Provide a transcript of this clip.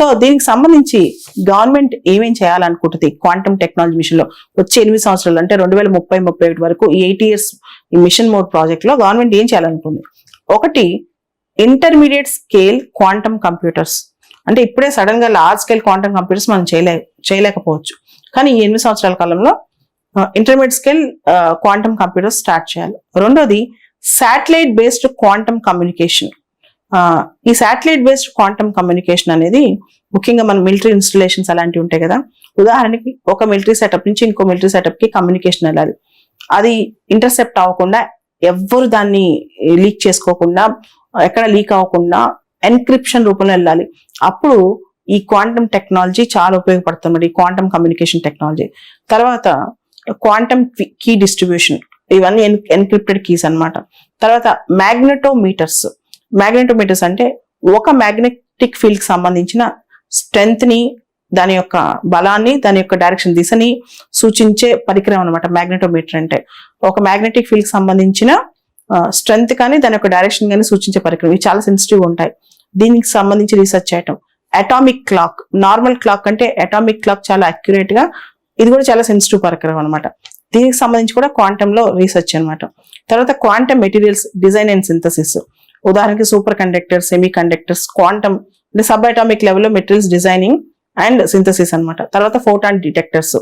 So దీనికి సంబంధించి government ఏమేం చేయాలనుకుంటుంది క్వాంటమ్ టెక్నాలజీ మిషన్ లో వచ్చే 8 సంవత్సరాలు అంటే 2030-31 వరకు ఈ 8 years ఈ మిషన్ మోడ్ ప్రాజెక్ట్ లో గవర్నమెంట్ ఏం చేయాలనుకుంది? ఒకటి, ఇంటర్మీడియట్ స్కేల్ క్వాంటమ్ కంప్యూటర్స్. అంటే ఇప్పుడే సడన్ గా లార్జ్ స్కేల్ క్వాంటమ్ కంప్యూటర్స్ మనం చేయలేకపోవచ్చు, కానీ ఈ 8 సంవత్సరాల కాలంలో intermediate scale quantum computers start చేయాలి. రెండోది, శాటిలైట్ బేస్డ్ క్వాంటమ్ కమ్యూనికేషన్. ఈ శాటిలైట్ బేస్డ్ క్వాంటమ్ కమ్యూనికేషన్ అనేది ముఖ్యంగా మన మిలిటరీ ఇన్స్టలేషన్స్ అలాంటివి ఉంటాయి కదా, ఉదాహరణకి ఒక మిలిటరీ సెటప్ నుంచి ఇంకో మిలిటరీ సెటప్ కి కమ్యూనికేషన్ వెళ్ళాలి. అది ఇంటర్సెప్ట్ అవ్వకుండా, ఎవ్వరు దాన్ని లీక్ చేసుకోకుండా, ఎక్కడ లీక్ అవ్వకుండా ఎన్క్రిప్షన్ రూపంలో వెళ్ళాలి. అప్పుడు ఈ క్వాంటమ్ టెక్నాలజీ చాలా ఉపయోగపడుతుంది, ఈ క్వాంటమ్ కమ్యూనికేషన్ టెక్నాలజీ. తర్వాత క్వాంటమ్ కీ డిస్ట్రిబ్యూషన్, ఇవన్నీ ఎన్క్రిప్టెడ్ కీస్ అన్నమాట. తర్వాత మ్యాగ్నెటోమీటర్స్. మ్యాగ్నెటోమీటర్స్ అంటే ఒక మ్యాగ్నెటిక్ ఫీల్డ్ కి సంబంధించిన స్ట్రెంగ్త్ ని, దాని యొక్క బలాన్ని, దాని యొక్క డైరెక్షన్ దిశని సూచించే పరికరం అనమాట మ్యాగ్నెటోమీటర్ అంటే. ఒక మ్యాగ్నెటిక్ ఫీల్డ్ కి సంబంధించిన స్ట్రెంగ్త్ కానీ దాని యొక్క డైరెక్షన్ కానీ సూచించే పరికరం. ఇవి చాలా సెన్సిటివ్ ఉంటాయి, దీనికి సంబంధించి రీసెర్చ్ చేయటం. అటామిక్ క్లాక్, నార్మల్ క్లాక్ అంటే అటామిక్ క్లాక్ చాలా అక్యురేట్ గా, ఇది కూడా చాలా సెన్సిటివ్ పరికరం అనమాట. దీనికి సంబంధించి కూడా క్వాంటమ్ లో రీసెర్చ్ అనమాట. తర్వాత quantum materials design and synthesis, ఉదాహరణకి superconductors, semiconductors, quantum అంటే సబ్ అటామిక్ లెవెల్లో మెటీరియల్స్ డిజైనింగ్ అండ్ సింథసిస్ అనమాట. తర్వాత ఫోటాన్ డిటెక్టర్స్,